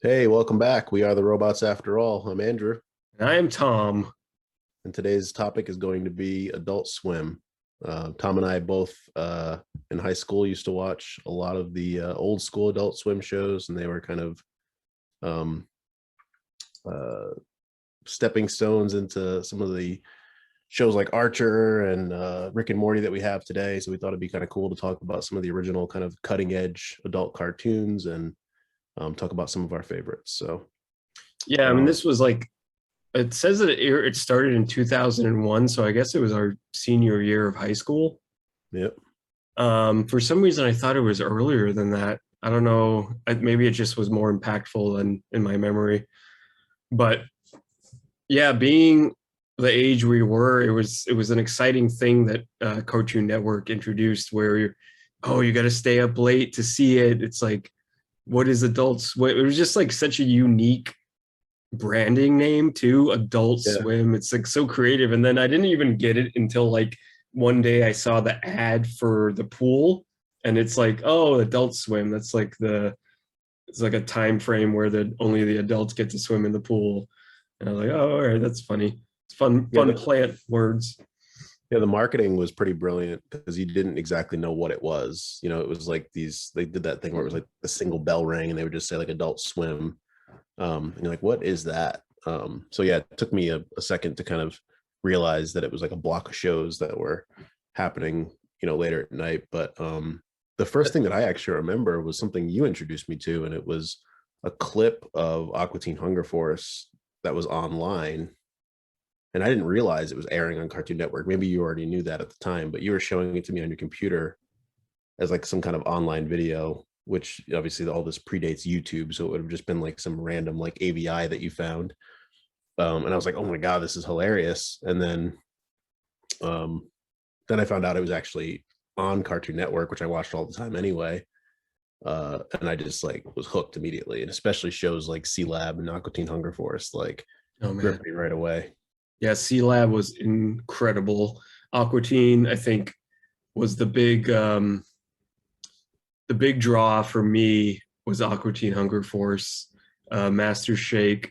Hey, welcome back. We are the robots after all. I'm Andrew, I am Tom. and today's topic is going to be Adult Swim. Tom and I both in high school used to watch a lot of the old school Adult Swim shows, and they were kind of um, uh, stepping stones into some of the shows like Archer and Rick and Morty that we have today. So we thought it'd be kind of cool to talk about some of the original kind of cutting edge adult cartoons and talk about some of our favorites. So, Yeah, I mean, um, this was like it says that it started in 2001, so I guess it was our senior year of high school. yeah. For some reason, I thought it was earlier than that. I don't know. Maybe it just was more impactful than in my memory. But yeah, being the age we were, it was an exciting thing that Cartoon Network introduced, where you got to stay up late to see it. It's like, what is adults? It was just like such a unique branding name too, Adult Yeah. Swim. It's like so creative. And then I didn't even get it until like one day I saw the ad for the pool, and it's like, oh, Adult Swim. That's like it's like a time frame where only the adults get to swim in the pool. And I was like, oh, all right, that's funny. It's Yeah, fun plant words. yeah, the marketing was pretty brilliant because you didn't exactly know what it was. It was like they did that thing where it was like a single bell ring and they would just say like Adult Swim. And you're like, what is that? So yeah, it took me a second to kind of realize that it was like a block of shows that were happening, later at night. But the first thing that I actually remember was something you introduced me to, and it was a clip of Aqua Teen Hunger Force that was online, and I didn't realize it was airing on Cartoon Network. Maybe you already knew that at the time, but you were showing it to me on your computer as like some kind of online video, which obviously all this predates YouTube, so it would have just been like some random like AVI that you found. And I was like, oh my god, this is hilarious. And um, then I found out it was actually on Cartoon Network, which I watched all the time anyway. And I just like was hooked immediately, and especially shows like C Lab and Aqua Teen Hunger Force like Oh man. gripped me right away. Yeah, C Lab was incredible. Aqua Teen, I think, was the big draw for me was Aqua Teen Hunger Force, Master Shake.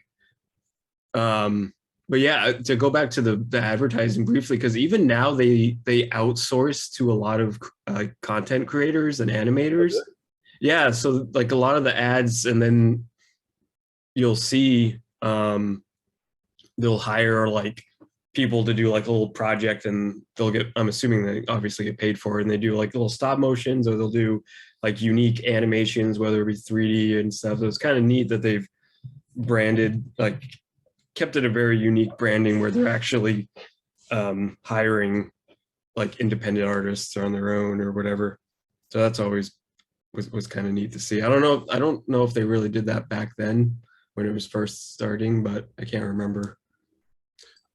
But yeah, to go back to the advertising briefly, because even now they outsource to a lot of content creators and animators. Yeah, so like a lot of the ads, and then you'll see they'll hire like people to do like a little project, and they'll get, I'm assuming they obviously get paid for it, and they do like little stop motions, or they'll do like unique animations, whether it be 3D and stuff. So it's kind of neat that they've branded, like kept it a very unique branding where they're actually hiring like independent artists on their own or whatever. So that's always was kind of neat to see. I don't know if they really did that back then when it was first starting, but I can't remember.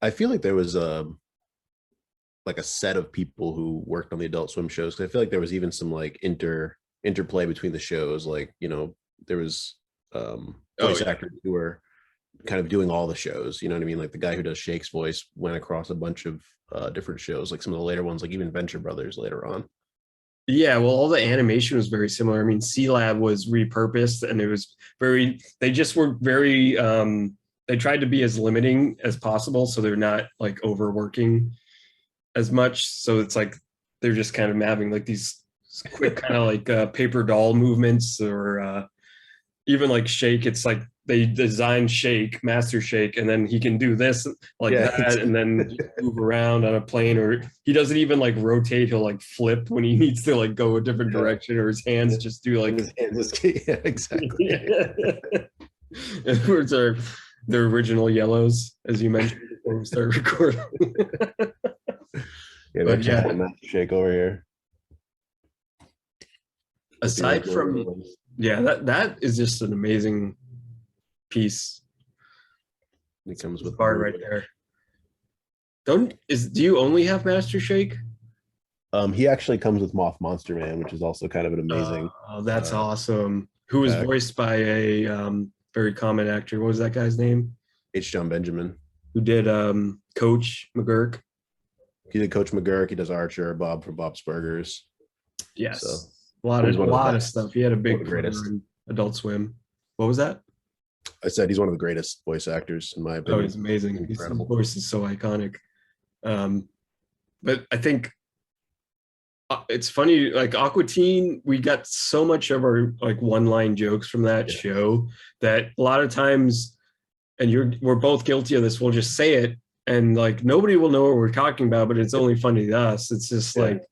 I feel like there was a set of people who worked on the Adult Swim shows, because I feel like there was even some like interplay between the shows. Like there was Oh voice yeah. actors who were kind of doing all the shows. You know what I mean? Like the guy who does Shake's voice went across a bunch of different shows, like some of the later ones, like even Venture Brothers later on. Yeah, well, all the animation was very similar. I mean, C Lab was repurposed, and it was they just were very, they tried to be as limiting as possible, so they're not like overworking as much. So it's like they're just kind of having like these quick kind of like paper doll movements, or even like Shake. It's like they design Shake, Master Shake, and then he can do this like Yeah, that, and then move around on a plane, or he doesn't even like rotate. He'll like flip when he needs to like go a different yeah. direction, or his hands just do And like. his hands just yeah, exactly. Words are the original yellows, as you mentioned before we start recording. Yeah, we But actually have yeah, one Master Shake over here with the aside original from, ones. yeah, that is just an amazing piece. He comes It's with the Bard right boom. there. Do you only have Master Shake? He actually comes with Moth Monster Man, which is also kind of an amazing Oh, that's uh, awesome. Who was pack. voiced by a very common actor. What was that guy's name? H. John Benjamin. Who did Coach McGurk? He did Coach McGurk. He does Archer, Bob from Bob's Burgers. So Yes. he's A one of the lot of best, stuff. He had a one of big the career greatest. in Adult Swim. What was that? I said he's one of the greatest voice actors in my Oh, opinion. he's amazing. His Incredible. voice is so iconic. Um, but I think it's funny, like Aqua Teen, we got so much of our like one-line jokes from that Yeah. show that a lot of times, and we're both guilty of this, we'll just say it and like nobody will know what we're talking about, but it's only funny to us. It's just like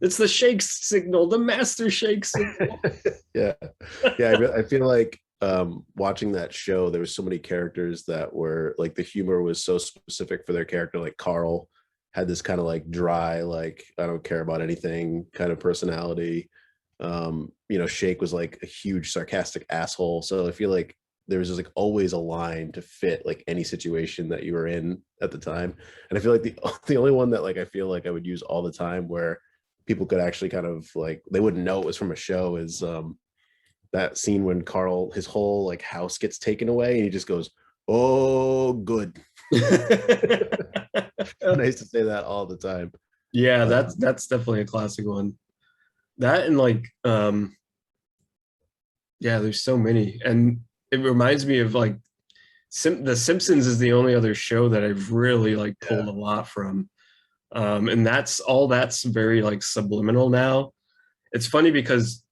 it's the shake signal, the master shake signal. Yeah. Yeah. I feel like watching that show, there was so many characters that were like the humor was so specific for their character. Like Carl had this kind of like dry, like I don't care about anything kind of personality. You know, Shake was like a huge sarcastic asshole. So I feel like there was just like always a line to fit like any situation that you were in at the time. And I feel like the only one that like I feel like I would use all the time where people could actually kind of like they wouldn't know it was from a show is that scene when Carl, his whole like house gets taken away and he just goes, "Oh, good." And I used to say that all the time. Yeah, Uh, that's definitely a classic one. That and like yeah, there's so many. And it reminds me of like The Simpsons is the only other show that I've really like yeah, pulled a lot from. And that's very like subliminal now. It's funny because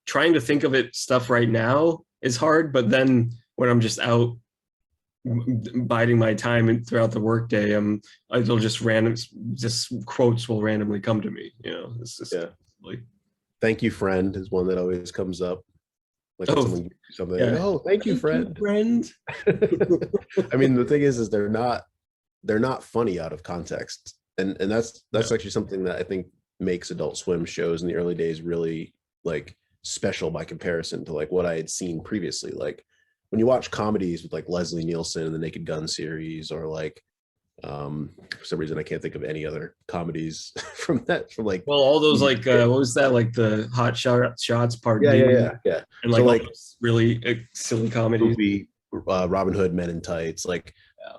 trying to think of it stuff right now is hard, but then when I'm just out biding my time and throughout the workday, it'll just quotes will randomly come to me. You know, it's just yeah. like, Thank you, friend, is one that always comes up. Like when oh someone gives you something, like, yeah, "Oh, thank you, thank you, friend." friend. I mean, the thing is they're not funny out of context, and No. that's actually something that I think makes Adult Swim shows in the early days really like special by comparison to like what I had seen previously. Like when you watch comedies with like Leslie Nielsen and the Naked Gun series, or like for some reason I can't think of any other comedies from like Well, all those like what was that like the shots part yeah, yeah, D yeah, yeah. and So like all like those really silly comedies. Goofy, Robin Hood, Men in Tights. Like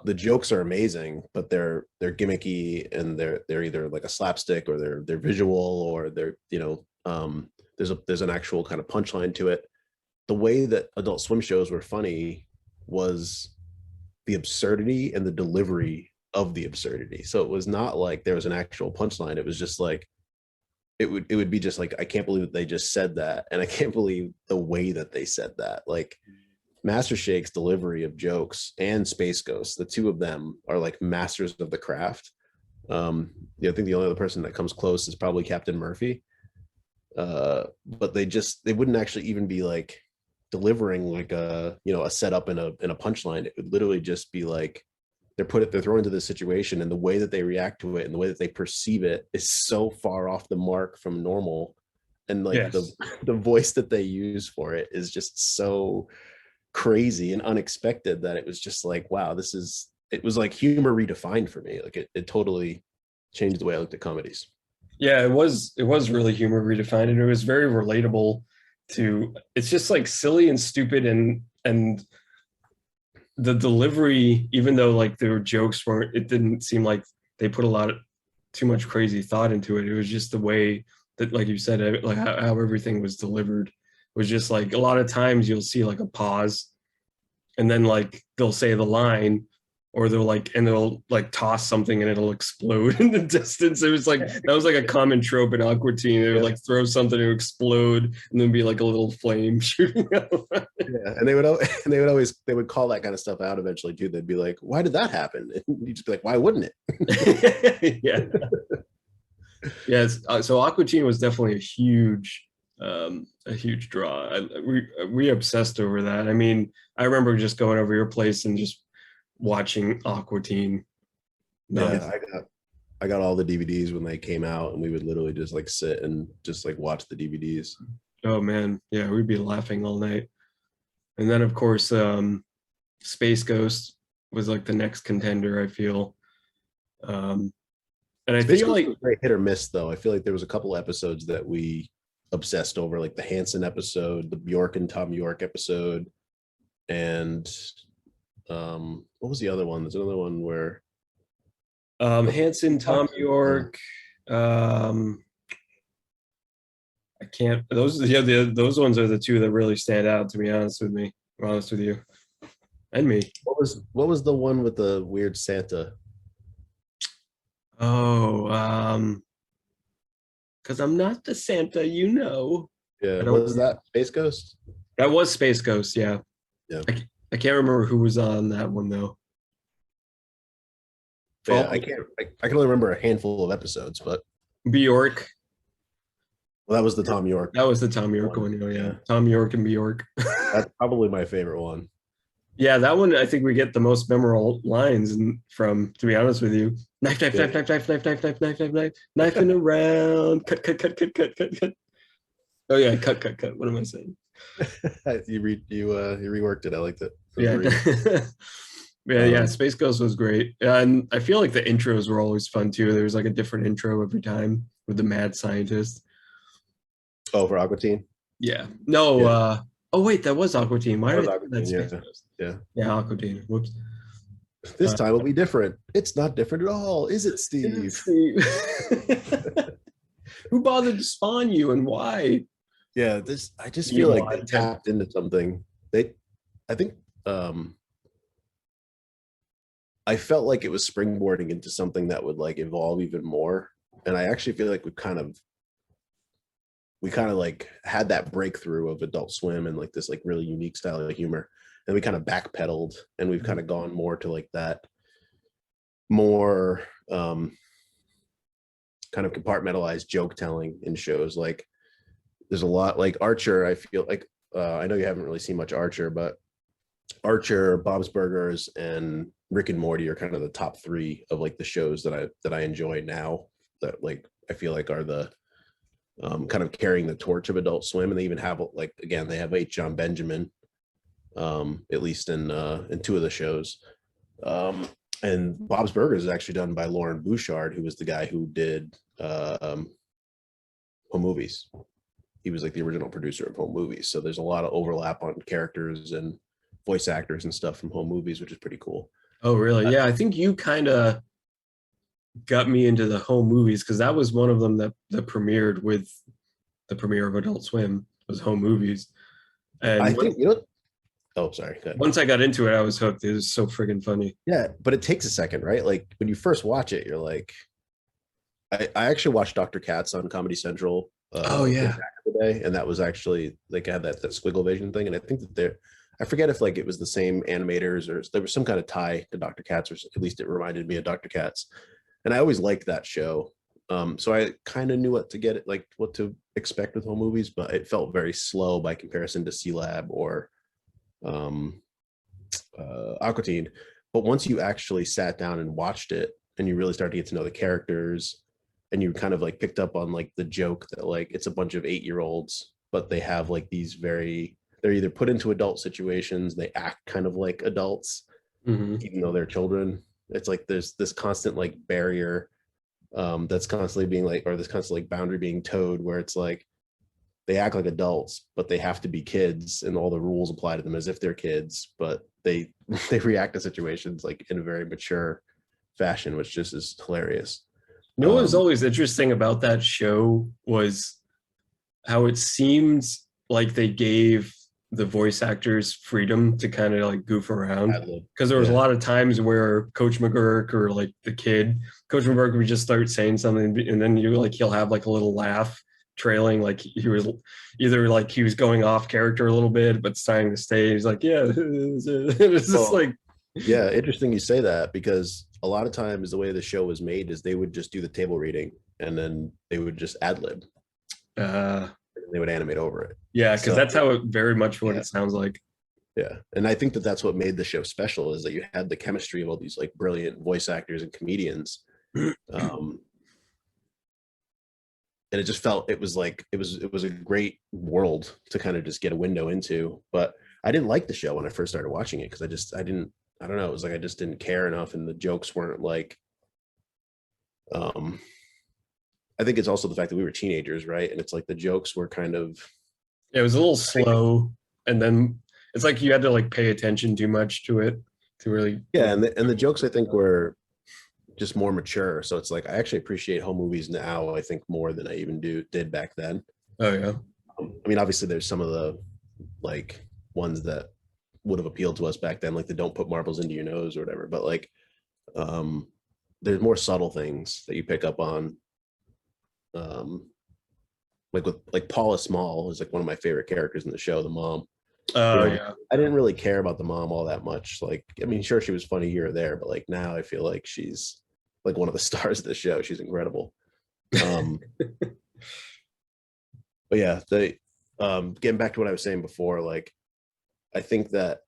the jokes are amazing, but they're gimmicky and they're either like a slapstick or they're visual or they're there's an actual kind of punchline to it. The way that Adult Swim shows were funny was the absurdity and the delivery of the absurdity. So it was not like there was an actual punchline. It was just like it would be just like I can't believe that they just said that, and I can't believe the way that they said that. Like Master Shake's delivery of jokes and Space Ghost, the two of them are like masters of the craft. I think the only other person that comes close is probably Captain Murphy. But they wouldn't actually even be like delivering like a setup and a punchline. It would literally just be like they're thrown into this situation, and the way that they react to it and the way that they perceive it is so far off the mark from normal, and like Yes. the voice that they use for it is just so crazy and unexpected that it was just like, wow, it was like humor redefined for me. Like it totally changed the way I looked at comedies. Yeah, it was really humor redefined and it was very relatable to it's just like silly and stupid and the delivery, even though like their jokes weren't, it didn't seem like they put a lot of too much crazy thought into it. It was just the way that, like you said, like how everything was delivered was just like a lot of times you'll see like a pause and then like they'll say the line or they'll like toss something and it'll explode in the distance. It was like that was like a common trope in Aqua Teen. They would Yep. like throw something to explode and then be like a little flame shooting out. Yeah, and they would call that kind of stuff out eventually too. They'd be like, "Why did that happen?" And you'd just be like, "Why wouldn't it?" Yeah. Yes. So Aqua Teen was definitely a huge draw. We obsessed over that. I mean, I remember just going over your place and just watching Aqua Teen. Yeah, Nice. I got all the DVDs when they came out, and we would literally just like sit and just like watch the DVDs. Oh man, yeah, we'd be laughing all night. And then of course, Space Ghost was like the next contender. I feel, um, and I Space feel Ghost like was very hit or miss, though. I feel like there was a couple episodes that we obsessed over, like the Hanson episode, the Bjork and Tom York episode, and what was the other one? There's another one where Hanson, Tom York. Um, I can't. Those, yeah, those ones are the two that really stand out. To be honest with you. and me. What was the one with the weird Santa? Oh, because I'm not the Santa, you know. Yeah, I don't. was that Space Ghost? That was Space Ghost. Yeah, Yeah. I can't remember who was on that one though. Yeah, Oh, I can only remember a handful of episodes, but Bjork. well, that was the Tom York That was the Tom York one. one. Oh yeah, Yeah, Tom York and Bjork. that's probably my favorite one. Yeah, that one I think we get the most memorable lines from. To be honest with you, knife, knife, Yeah. knife, knife, knife, knife, knife, knife, knife, knife, knife, knifing around. Cut, cut, cut, cut, cut, cut, cut. Oh yeah, cut, cut, cut. What am I saying? You reworked it. I liked it. It was Yeah. very Yeah, yeah, um Space Ghost was great. And I feel like the intros were always fun too. There was like a different intro every time with the mad scientist. oh for Aqua Teen. Yeah. No, Yeah, oh wait, that was Aqua Teen. Why that did was I Aqua think that's Teen. Space Yeah, Ghost? yeah. Yeah, Aqua Teen. Whoops. This Uh, time it'll be different. It's not different at all, is it, Steve? Steve. Who bothered to spawn you and why? Yeah, this I just feel like they Meanwhile, tapped into something. I think um I felt like it was springboarding into something that would like evolve even more. And I actually feel like we kind of like had that breakthrough of Adult Swim and like this like really unique style of humor. And we kind of backpedaled and we've kind of gone more to like that more kind of compartmentalized joke telling in shows. Like there's a lot like Archer, I feel like I know you haven't really seen much Archer, but Archer, Bob's Burgers, and Rick and Morty are kind of the top three of like the shows that I enjoy now. That like I feel like are the kind of carrying the torch of Adult Swim, and they even have like again they have H. John Benjamin, at least in two of the shows. And Bob's Burgers is actually done by Lauren Bouchard, who was the guy who did Home Movies. He was like the original producer of Home Movies, so there's a lot of overlap on characters and voice actors and stuff from Home Movies, which is pretty cool. oh, really? Yeah, I think you kind of got me into the home movies because that was one of them that premiered with the premiere of Adult Swim was home movies. I And think you know. Oh, sorry. Go ahead. once I got into it, I was hooked. It was so friggin' funny. Yeah, but it takes a second, right? Like when you first watch it, you're like, I actually watched Dr. Katz on Comedy Central Oh way yeah. back in the day, and that was actually like I had that squiggle vision thing, and I think that I forget if like it was the same animators or there was some kind of tie to Dr. Katz, or at least it reminded me of Dr. Katz, and I always liked that show. So I kind of knew what to get, like what to expect with home movies, but it felt very slow by comparison to C Lab or um, Aqua Teen. But once you actually sat down and watched it, and you really started to get to know the characters, and you kind of like picked up on like the joke that like it's a bunch of 8-year-olds, but they have like these they're either put into adult situations, they act kind of like adults, Hmm. even though they're children. It's like there's this constant like barrier that's constantly being like, or this constant like boundary being towed, where it's like they act like adults, but they have to be kids, and all the rules apply to them as if they're kids, but they they react to situations like in a very mature fashion, which just is hilarious. You know what was always interesting about that show was how it seemed like they gave the voice actors freedom to kind of like goof around Ad-lib. because there was a Yeah. lot of times where Coach McGurk or like the kid, Coach McGurk would just start saying something and then you like he'll have like a little laugh trailing like he was either like he was going off character a little bit but starting to stay. He's like, yeah, it's just Well, like yeah, interesting you say that because a lot of times the way the show was made is they would just do the table reading and then they would just ad lib. uh They would animate over it. yeah, because So that's how it very much what yeah, it sounds like. yeah, and I think that that's what made the show special is that you had the chemistry of all these like brilliant voice actors and comedians, um, and it just felt it was like it was a great world to kind of just get a window into. But I didn't like the show when I first started watching it because I don't know, it was like I just didn't care enough, and the jokes weren't like um I think it's also the fact that we were teenagers, right? And it's like the jokes were kind of It was a little slow, and then it's like you had to like pay attention too much to it to really. yeah, and the jokes I think were just more mature. So it's like I actually appreciate home movies now, I think, more than I even did back then. Oh yeah. I mean, obviously there's some of the like ones that would have appealed to us back then, like the don't put marbles into your nose or whatever. But like, there's more subtle things that you pick up on. Like with like Paula Small is like one of my favorite characters in the show, the mom. Oh You know, yeah. I didn't really care about the mom all that much. Like, I mean, sure, she was funny here or there, but like now I feel like she's like one of the stars of the show. She's incredible. Um, but yeah, getting back to what I was saying before, like I think that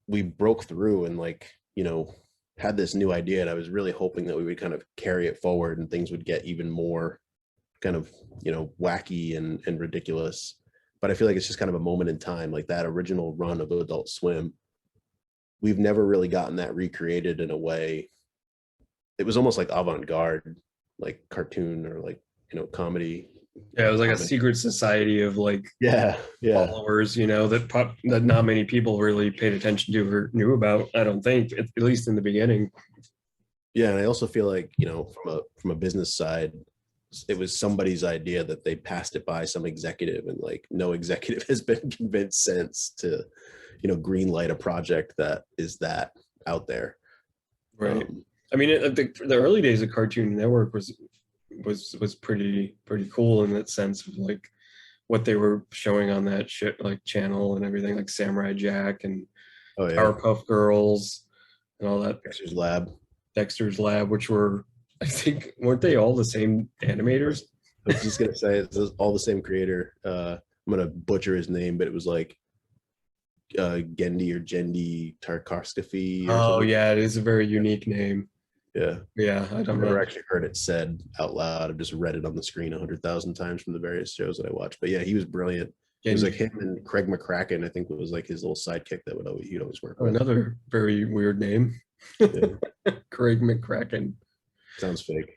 we broke through and like, you know, had this new idea, and I was really hoping that we would kind of carry it forward and things would get even more kind of, you know, wacky and ridiculous. But I feel like it's just kind of a moment in time, like that original run of Adult Swim. We've never really gotten that recreated in a way. It was almost like avant-garde, like cartoon or like, you know, comedy. Yeah, it was like a Comedy. secret society of like Yeah, yeah. followers, you know, that not many people really paid attention to or knew about. I don't think, at least in the beginning. Yeah, and I also feel like, you know, from a business side, it was somebody's idea that they passed it by some executive, and like no executive has been convinced since to, you know, green light a project that is that out there. Right. I mean, the early days of Cartoon Network was pretty cool in that sense of like what they were showing on that shit like channel and everything, like Samurai Jack and Oh yeah, Powerpuff Girls and all that. Dexter's Lab. Dexter's Lab, which were, I think, weren't they all the same animators? I was just gonna say it's all the same creator. I'm gonna butcher his name, but it was like Gendy or Jendi Tarkovsky. Oh yeah, it is a very unique name. Yeah. Yeah, I I've don't never know. actually heard it said out loud. I've just read it on the screen 100,000 times from the various shows that I watched. But yeah, he was brilliant. It was like him and Craig McCracken, I think, was like his little sidekick that he'd always work Oh, with. another very weird name. Yeah. Craig McCracken. Sounds fake.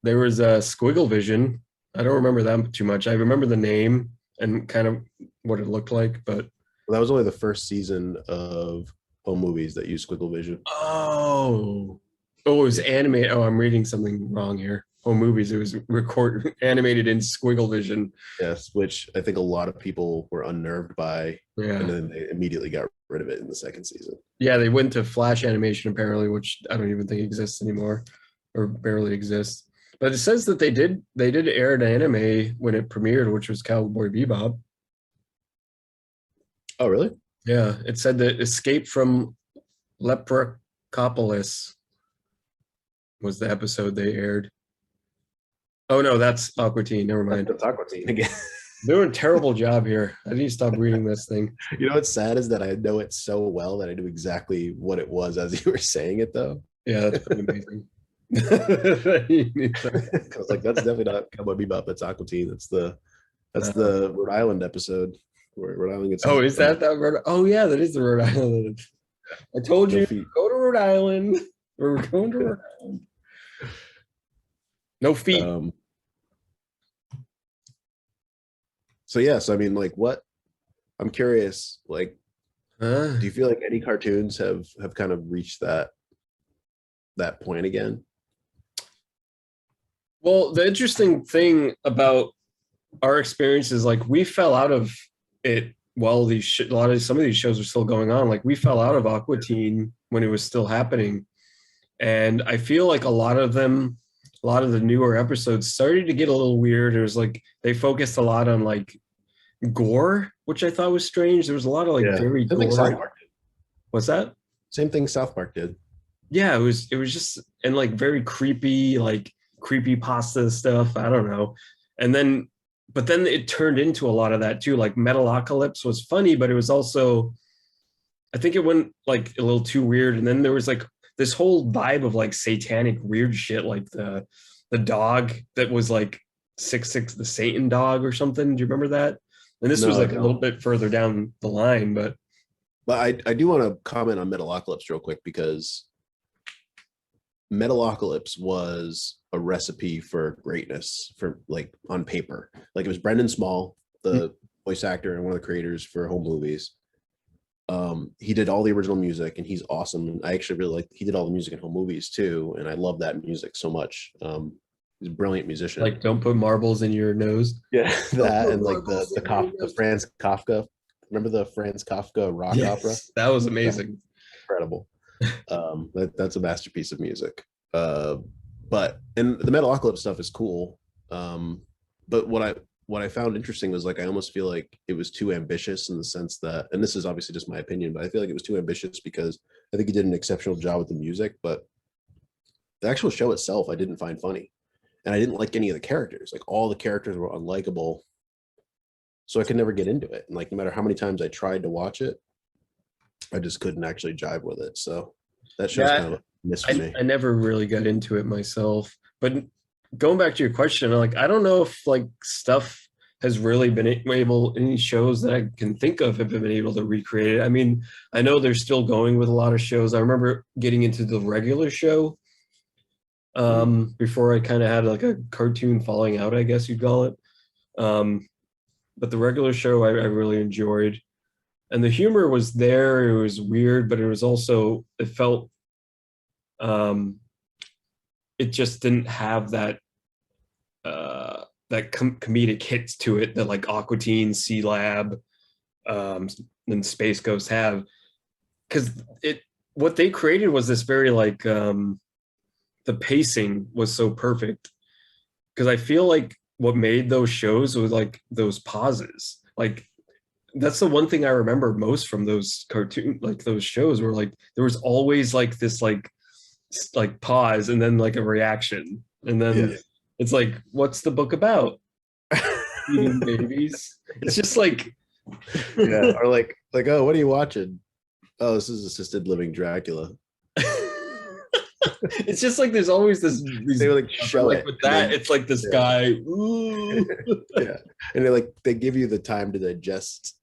There was a Squiggle Vision. I don't remember that too much. I remember the name and kind of what it looked like, but Well, that was only the first season of Home Movies that used Squiggle Vision. oh, it was animated. Oh, I'm reading something wrong here. Home Movies. It was animated in Squiggle Vision. Yes, which I think a lot of people were unnerved by, and Yeah, then they immediately got rid of it in the second season. yeah. They went to Flash animation apparently, which I don't even think exists anymore, or barely exists. But it says that they did air an anime when it premiered, which was Cowboy Bebop. Oh, really? Yeah, it said that Escape from Leprocopolis was the episode they aired. Oh no, that's Aqua Teen. Never mind. That's Aqua Teen again. Doing a terrible job here. I need to stop reading this thing. You know what's sad is that I know it so well that I knew exactly what it was as you were saying it, though. Yeah, that's pretty amazing. I was like, that's definitely not Cowboy Bebop. That's Aqua Teen. That's the Rhode Island episode where Rhode Island gets. Oh, is that Rhode? Oh yeah, that is the Rhode Island. I told you, go to Rhode Island. We're going to Rhode Island. No feet. So yeah, so I mean, like, what? I'm curious. Like, do you feel like any cartoons have kind of reached that point again? Well, the interesting thing about our experience is like we fell out of it while some of these shows are still going on. Like we fell out of Aqua Teen when it was still happening, and I feel like a lot of the newer episodes started to get a little weird. It was like they focused a lot on like gore, which I thought was strange. There was a lot of like very gore. What's that? Same thing South Park did. Yeah, it was just and like very creepy, like creepy pasta stuff. I don't know. And then but then it turned into a lot of that too. Like Metalocalypse was funny, but it was also, I think it went like a little too weird. And then there was like this whole vibe of like satanic weird shit, like the dog that was like 666, the Satan dog or something. Do you remember that? And this was like a little bit further down the line, but I do want to comment on Metalocalypse real quick, because Metalocalypse was a recipe for greatness for like on paper. Like it was Brendan Small, the voice actor and one of the creators for Home Movies. He did all the original music and he's awesome. And I actually really like, he did all the music in Home Movies too. And I love that music so much. He's a brilliant musician. Like Don't Put Marbles in Your Nose. Yeah, that and like the Franz Kafka Remember the Franz Kafka rock opera? Yes, that was amazing. Incredible. That's a masterpiece of music. But and the Metalocalypse stuff is cool. But what I found interesting was like I almost feel like it was too ambitious in the sense that, and this is obviously just my opinion, but I feel like it was too ambitious because I think he did an exceptional job with the music, but the actual show itself I didn't find funny. And I didn't like any of the characters. Like all the characters were unlikable. So I could never get into it. And like no matter how many times I tried to watch it, I just couldn't actually jive with it. So that show's Yeah, kind of a miss for me. I never really got into it myself. But going back to your question, like I don't know if like stuff has really been able, any shows that I can think of have been able to recreate it. I mean, I know they're still going with a lot of shows. I remember getting into the regular show before I kind of had like a cartoon falling out, I guess you'd call it. But the regular show I really enjoyed. And the humor was there. It was weird, but it was also, it felt, it just didn't have that comedic hits to it that like Aqua Teen, C Lab, and Space Ghost have. Because it, what they created was this very like, the pacing was so perfect. Because I feel like what made those shows was like those pauses. Like that's the one thing I remember most from those cartoon, like those shows, were like there was always like this like pause and then like a reaction, and then Yeah. it's like, what's the book about? Eating babies. It's just like Yeah. Or like, oh, what are you watching? Oh, this is Assisted Living Dracula. it's just like there's always this They would like show like it. with that, it's like this guy. Yeah. And they give you the time to digest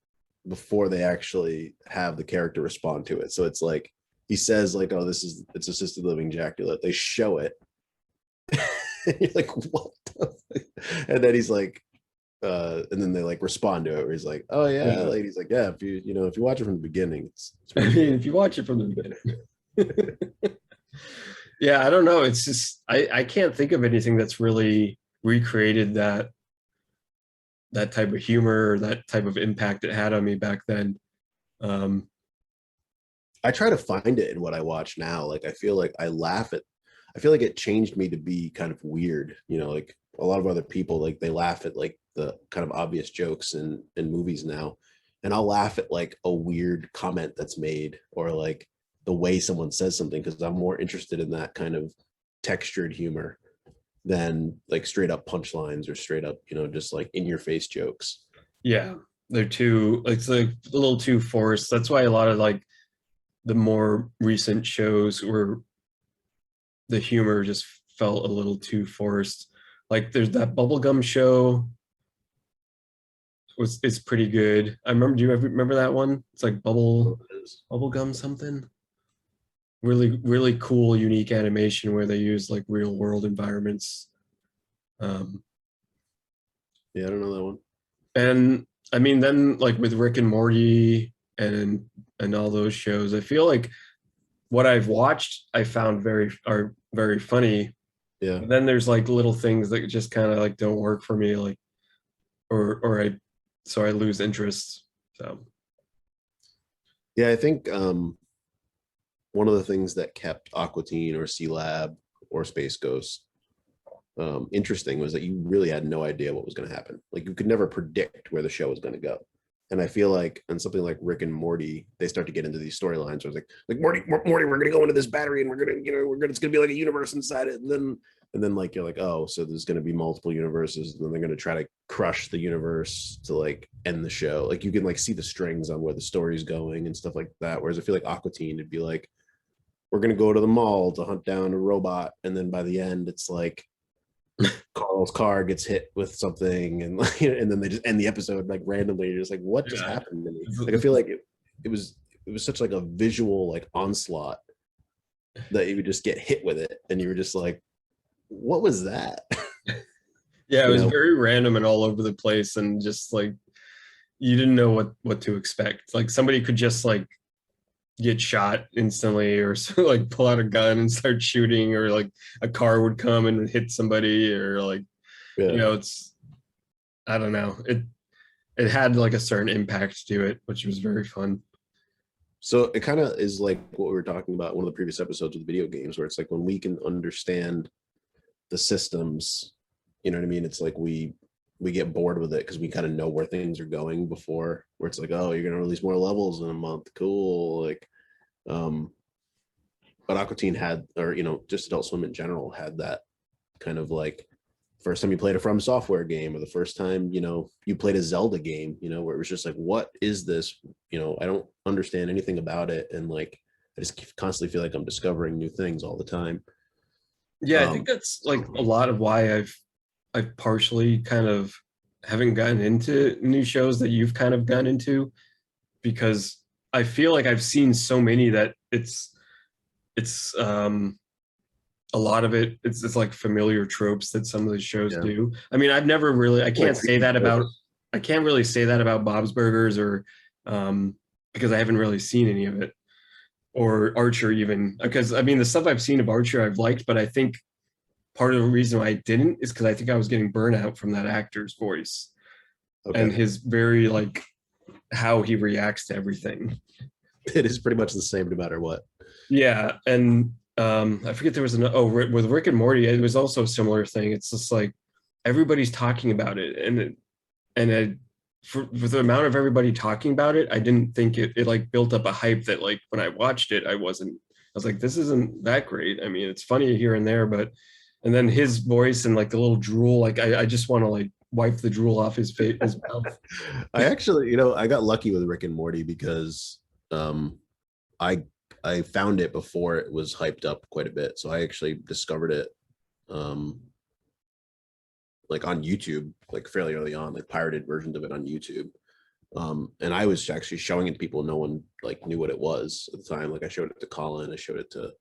before they actually have the character respond to it. So it's like he says, like, oh, it's Assisted Living Dracula. They show it. And you're like, what and then he's like, and then they like respond to it where he's like, oh yeah, like he's like, yeah, if you watch it from the beginning, it's I mean, if you watch it from the beginning. Yeah, I don't know. It's just I can't think of anything that's really recreated that type of humor or that type of impact it had on me back then. Um, I try to find it in what I watch now. Like I feel like I feel like it changed me to be kind of weird. Like a lot of other people, like they laugh at like the kind of obvious jokes in movies now. And I'll laugh at like a weird comment that's made or like the way someone says something because I'm more interested in that kind of textured humor than like straight up punchlines or straight up, just like in your face jokes. yeah, they're too, it's like a little too forced. That's why a lot of like the more recent shows were the humor just felt a little too forced. Like there's that bubblegum show it's pretty good. I remember, do you ever remember that one? It's like bubblegum something. Really, really cool, unique animation where they use like real world environments. Yeah, I don't know that one. And I mean, then like with Rick and Morty and all those shows, I feel like what I've watched I found very funny. Yeah. But then there's like little things that just kind of like don't work for me, like or I lose interest. So Yeah, I think one of the things that kept Aqua Teen or C Lab or Space Ghost interesting was that you really had no idea what was going to happen. Like you could never predict where the show was going to go. And I feel like on something like Rick and Morty, they start to get into these storylines where it's like Morty, we're going to go into this battery and it's going to be like a universe inside it. And then like, you're like, oh, so there's going to be multiple universes. And then they're going to try to crush the universe to like end the show. Like you can like see the strings on where the story's going and stuff like that. Whereas I feel like Aqua Teen, it'd be like, we're going to go to the mall to hunt down a robot. And then by the end, it's like, Carl's car gets hit with something and then they just end the episode like randomly. You're just like, what just happened to me? Like I feel like it was such like a visual like onslaught that you would just get hit with it and you were just like, what was that? yeah, it was very random and all over the place, and just like you didn't know what to expect. Like somebody could just like get shot instantly or like pull out a gun and start shooting, or like a car would come and hit somebody, or like it's, I don't know, it had like a certain impact to it, which was very fun. So it kind of is like what we were talking about in one of the previous episodes with video games, where it's like when we can understand the systems, you know what I mean? It's like we get bored with it because we kind of know where things are going before, where it's like, oh, you're gonna release more levels in a month, cool. Like, um, but Aqua Teen had, or just Adult Swim in general had that kind of like first time you played a From Software game, or the first time you played a Zelda game, where it was just like, what is this? I don't understand anything about it, and like I just constantly feel like I'm discovering new things all the time. Yeah, I think that's like a lot of why I've partially kind of haven't gotten into new shows that you've kind of gotten into, because I feel like I've seen so many that it's a lot of it's like familiar tropes that some of the shows Yeah. do. I mean, I've never really, I can't really say that about Bob's Burgers or because I haven't really seen any of it, or Archer even, because I mean the stuff I've seen of Archer I've liked, but I think part of the reason why I didn't is because I think I was getting burnout from that actor's voice and Okay. his very like how he reacts to everything. It is pretty much the same no matter what. Yeah, and I forget there was with Rick and Morty, it was also a similar thing. It's just like everybody's talking about it, and for the amount of everybody talking about it, I didn't think it like built up a hype that like when I watched it, I was like, this isn't that great. I mean, it's funny here and there, but and then his voice and like the little drool, like I just want to like wipe the drool off his face, his mouth. I actually, I got lucky with Rick and Morty because um I I found it before it was hyped up quite a bit. So I actually discovered it um like on YouTube, like fairly early on, like pirated versions of it on YouTube. And I was actually showing it to people. No one like knew what it was at the time. Like I showed it to Colin, I showed it to a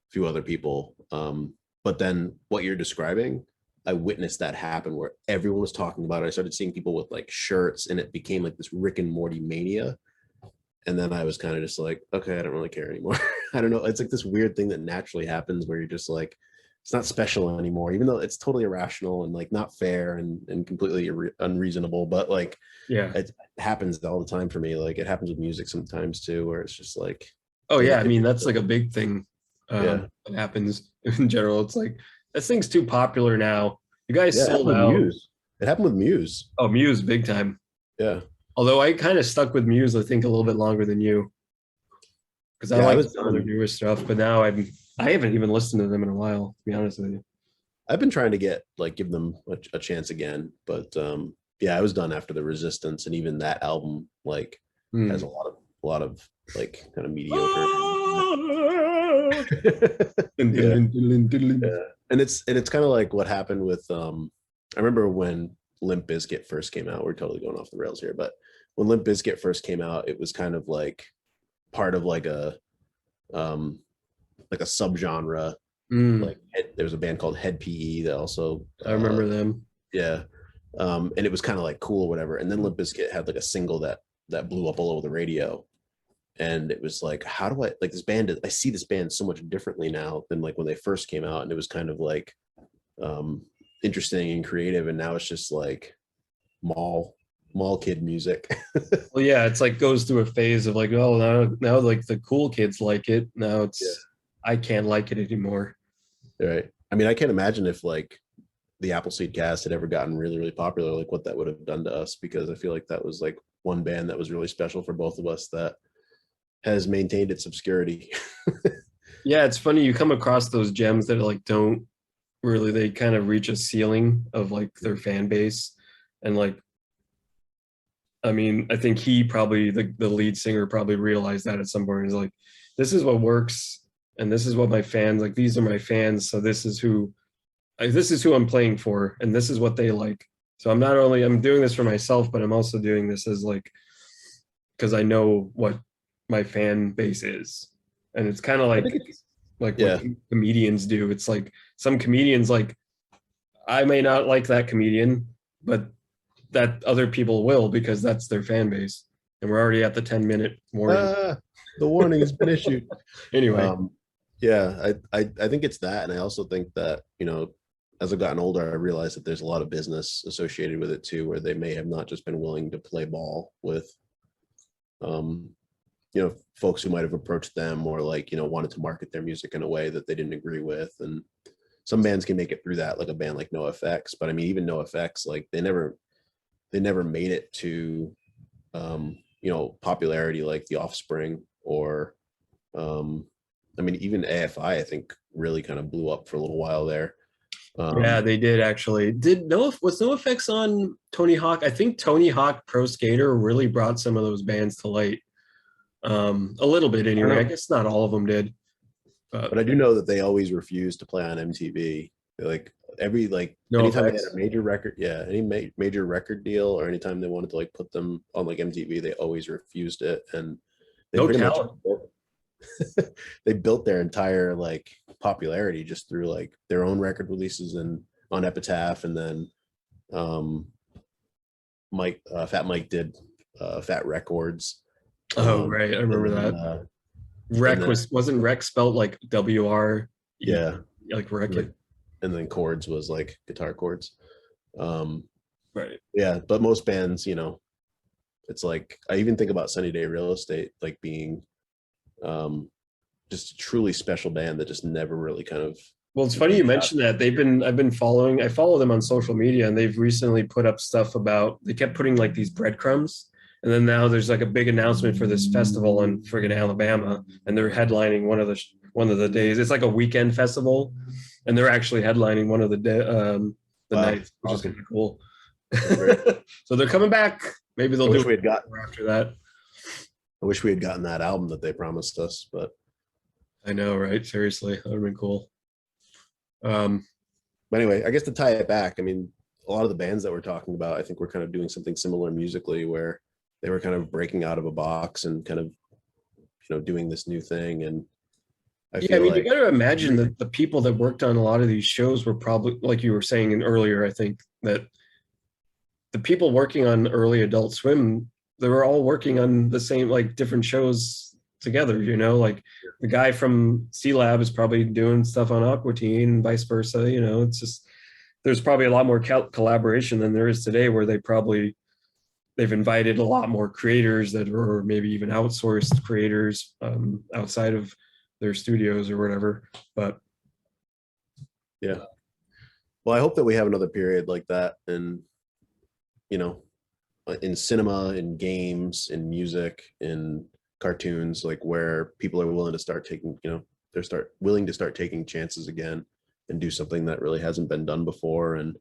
few other people. But then what you're describing, I witnessed that happen where everyone was talking about it. I started seeing people with like shirts, and it became like this Rick and Morty mania. And then I was kind of just like, okay, I don't really care anymore. I don't know. It's like this weird thing that naturally happens where you're just like, it's not special anymore, even though it's totally irrational and like not fair and completely unreasonable. But like, Yeah. it happens all the time for me. Like it happens with music sometimes too, where it's just like, Oh yeah, I it, mean that's like a big thing yeah, that happens in general. It's like this thing's too popular now. You guys yeah. It happened sold with out. Muse. It happened with Muse. Oh, Muse, big time. Yeah, Although I kind of stuck with Muse, I think a little bit longer than you, because I yeah. I like was some of their newer stuff. But now I haven't even listened to them in a while, to be honest with you. I've been trying to give them a chance again, but yeah, I was done after the Resistance, and even that album like has Hmm. a lot of like kind of mediocre. Yeah, yeah, and it's kind of like what happened with I remember when Limp Bizkit first came out. We're totally going off the rails here, but when Limp Bizkit first came out, it was kind of like part of um like a subgenre. Hmm. Like there was a band called Head PE that also I remember them. yeah. And it was kind of like cool or whatever. And then Limp Bizkit had like a single that blew up all over the radio. And it was like, how do I like this band? I see this band so much differently now than like when they first came out. And it was kind of like um interesting and creative. And now it's just like mall mall kid music. Well, yeah, it's like goes through a phase of like, oh, now like the cool kids like it. Now Yeah. it's I can't like it anymore. Right. I mean, I can't imagine if like the Appleseed cast had ever gotten really, really popular, like what that would have done to us, because I feel like that was like one band that was really special for both of us that has maintained its obscurity. Yeah, it's funny you come across those gems that like don't really they kind of reach a ceiling of like their fan base, and like I mean I think he probably the lead singer probably realized that at some point. He's like, this is what works, and this is what my fans like. These are my fans, so this is who I'm playing for, and this is what they like. So I'm doing this for myself, but I'm also doing this as like because I know what my fan base is, and it's kind of I think like what yeah, comedians do. It's like some comedians like I may not like that comedian, but that other people will because that's their fan base. And we're already at the 10-minute warning. the warning has been issued. Anyway, Um, yeah, I think it's that, and I also think that as I've gotten older, I realized that there's a lot of business associated with it too, where they may have not just been willing to play ball with, um, folks who might have approached them or like, wanted to market their music in a way that they didn't agree with. And some bands can make it through that, like a band like NoFX. But I mean, even NoFX, like they never made it to, popularity like The Offspring or, I mean, even AFI, I think really kind of blew up for a little while there. Yeah, they did actually. Was NoFX on Tony Hawk? I think Tony Hawk Pro Skater really brought some of those bands to light. A little bit anyway. I guess not all of them did. But I do know that they always refused to play on MTV. Like No anytime they effects. had a major record, any major record deal, or anytime they wanted to like put them on like MTV, they always refused it. And they No pretty much talent. they built their entire like popularity just through like their own record releases and on Epitaph, and then Fat Mike did Fat Records. Oh, right. I remember and then, that. Rec wasn't Rec spelled like WR? Yeah, like Rec. And then chords was like guitar chords. Right. Yeah, but most bands, it's like I even think about Sunny Day Real Estate like being just a truly special band that just never really kind of. Well, it's funny you mentioned that. I follow them on social media, and they've recently put up stuff about, they kept putting like these breadcrumbs, and then now there's like a big announcement for this festival in friggin' Alabama, and they're headlining one of the days. It's like a weekend festival, and they're actually headlining one of the nights, which is kind of cool. So they're coming back. Maybe they'll do it after that. I wish we had gotten that album that they promised us, but I know, right? Seriously, that would have been cool. But anyway, I guess to tie it back, I mean, a lot of the bands that we're talking about, I think we're kind of doing something similar musically, where they were kind of breaking out of a box and kind of, doing this new thing. And I mean, you got to imagine that the people that worked on a lot of these shows were probably, like you were saying earlier, I think that the people working on early Adult Swim, they were all working on the same, like different shows together, like the guy from C-Lab is probably doing stuff on Aqua Teen and vice versa. It's just, there's probably a lot more collaboration than there is today, where they've invited a lot more creators that are maybe even outsourced creators outside of their studios or whatever. But yeah, well, I hope that we have another period like that, and in cinema, in games, in music, in cartoons, like where people are willing to start taking, willing to start taking chances again and do something that really hasn't been done before, and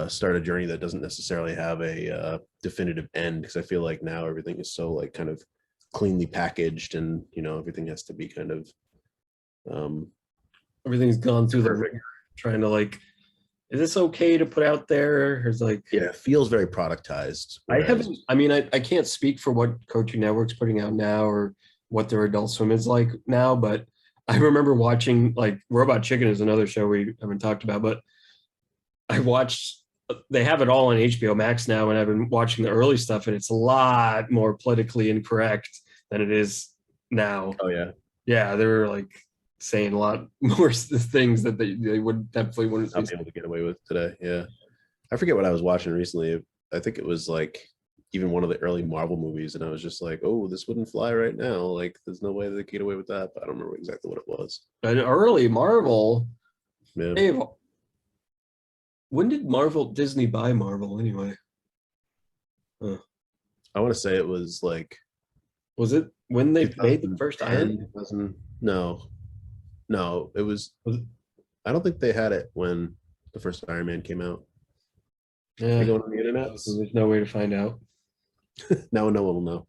start a journey that doesn't necessarily have a definitive end, because I feel like now everything is so like kind of cleanly packaged, and everything has to be kind of everything's gone through the ringer trying to like, is this okay to put out there? It's like, yeah, it feels very productized. I can't speak for what Cartoon Network's putting out now or what their Adult Swim is like now, but I remember watching, like, Robot Chicken is another show we haven't talked about, but they have it all on HBO Max now, and I've been watching the early stuff, and it's a lot more politically incorrect than it is now. Oh yeah. Yeah, they're like saying a lot more things that they would definitely wouldn't be able to get away with today. Yeah. I forget what I was watching recently. I think it was like even one of the early Marvel movies, and I was just like, oh, this wouldn't fly right now. Like, there's no way they could get away with that. But I don't remember exactly what it was. An early Marvel. Yeah. Dave, when did Disney buy Marvel anyway? I want to say it was like. Was it when they made the first Iron Man? No, it was. I don't think they had it when the first Iron Man came out. Yeah. Going on the internet? So there's no way to find out. Now no one will know.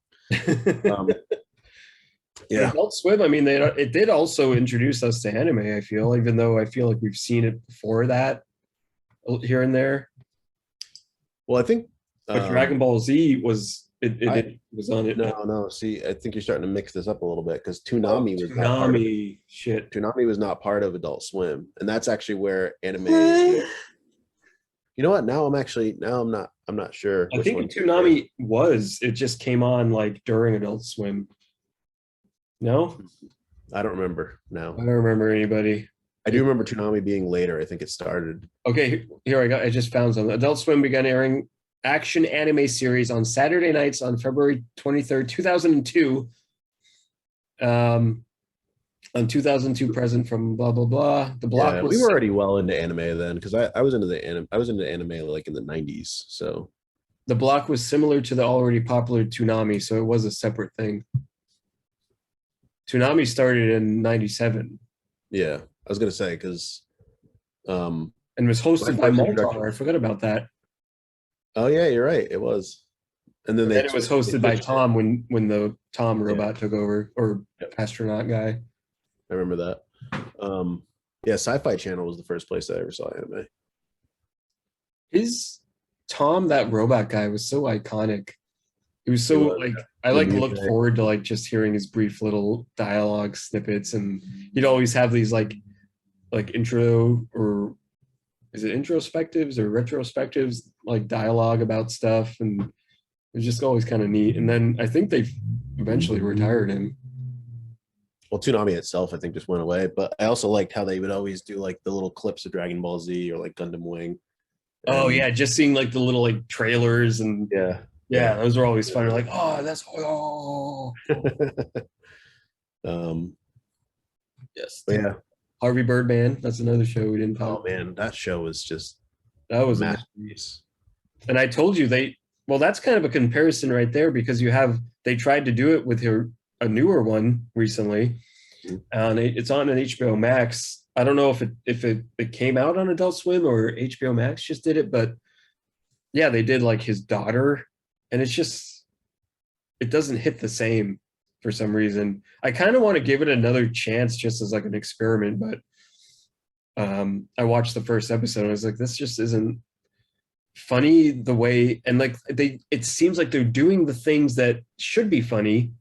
Yeah. Adult Swim, I mean, it did also introduce us to anime, I feel, even though I feel like we've seen it before that here and there. Well, I think but Dragon Ball Z was it was on it. No. See, I think you're starting to mix this up a little bit, because Toonami was Toonami was not part of Adult Swim, and that's actually where anime. You know what? Now I'm not sure. I think Toonami was. It just came on like during Adult Swim. No, I don't remember now. I don't remember anybody. I do remember Toonami being later. I think it started. Okay, here I go. I just found some. Adult Swim began airing action anime series on Saturday nights on February 23rd, 2002. On 2002 present from blah blah blah. The block Yeah, we was were already well into anime then because I was into the anime. I was into anime like in the 90s. So the block was similar to the already popular Toonami, so it was a separate thing. Toonami started in 97 yeah, I was gonna say because and was hosted by first Moltar. I forgot about that. oh yeah, you're right. It was. And then And they then it was hosted by switched it. Tom when the Tom Yeah. robot took over, or Yep. astronaut guy. I remember that. Yeah, Sci-Fi Channel was the first place I ever saw anime. His Tom, that robot guy, was so iconic. He was It so was, like yeah. I The like looked music. forward to like just hearing his brief little dialogue snippets, and he'd always have these like intro, or is it introspectives or retrospectives, like dialogue about stuff, and it was just always kind of neat. And then I think they eventually retired him. Well, Toonami itself, I think, just went away. But I also liked how they would always do like the little clips of Dragon Ball Z or like Gundam Wing. Oh And yeah, just seeing like the little like trailers, and yeah, yeah, yeah. those were always fun. Like, oh, that's um, yes. but yeah. Harvey Birdman. That's another show we didn't talk. Oh man, that show was just That was masterpiece. and I told you well, that's kind of a comparison right there, because they tried to do it with a newer one recently, Mhm. and it's on an HBO Max. I don't know if it came out on Adult Swim or HBO Max just did it, but yeah, they did like his daughter, and it doesn't hit the same for some reason. I kind of want to give it another chance just as like an experiment, but I watched the first episode and I was like, this just isn't funny the way, and like it seems like they're doing the things that should be funny,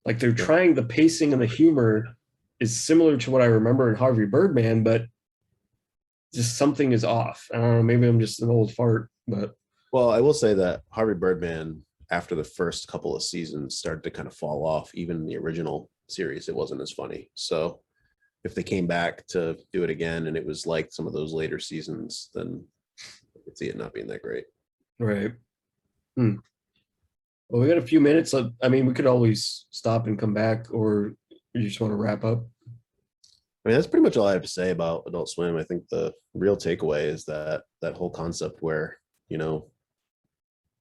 like they're trying, the pacing and the humor is similar to what I remember in Harvey Birdman, but just something is off. I don't know, maybe I'm just an old fart, but Well, I will say that Harvey Birdman, after the first couple of seasons, started to kind of fall off. Even in the original series, it wasn't as funny. So if they came back to do it again and it was like some of those later seasons, then I could see it not being that great. right. Well, we got a few minutes. I mean, we could always stop and come back, or you just want to wrap up. I mean, that's pretty much all I have to say about Adult Swim. I think the real takeaway is that whole concept where, you know,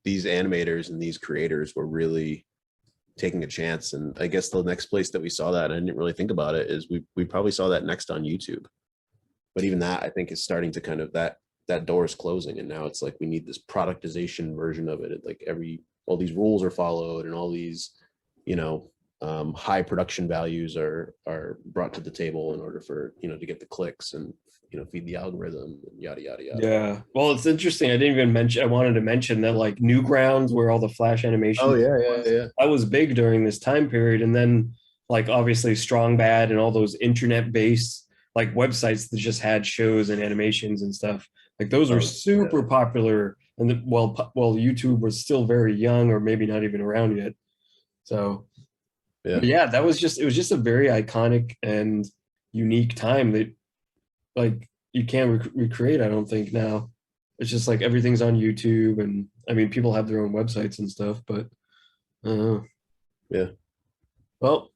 these animators and these creators were really taking a chance. And I guess the next place that we saw that, and I didn't really think about it, is we probably saw that next on YouTube. But even that, I think, is starting to kind of that door is closing, and now it's like we need this productization version of it. Like all these rules are followed, and all these, you know, high production values are brought to the table in order for, you know, to get the clicks and, you know, feed the algorithm and yada yada yada. Yeah. Well, it's interesting. I wanted to mention that like Newgrounds, where all the Flash animation Oh yeah. that was big during this time period. And then like obviously Strong Bad and all those internet based like websites that just had shows and animations and stuff. Like those were super popular. And YouTube was still very young, or maybe not even around yet. So yeah, it was just a very iconic and unique time that like you can't recreate, I don't think now. It's just like everything's on YouTube, and I mean people have their own websites and stuff, but Yeah. well,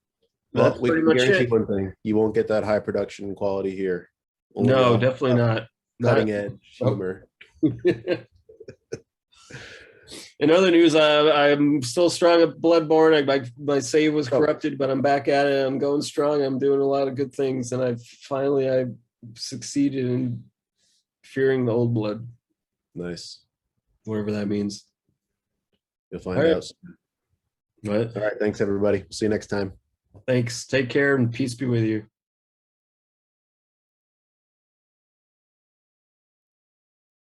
Well, that's we pretty can much guarantee it. one thing: you won't get that high production quality here. Only No, definitely not. cutting edge Oh. humor. In other news, I'm still strong at Bloodborne. My save was corrupted, but I'm back at it. I'm going strong. I'm doing a lot of good things, and I succeeded in fearing the old blood, Nice. whatever that means. You'll find All right. out. But All right. Thanks, everybody. See you next time. thanks. Take care, and peace be with you.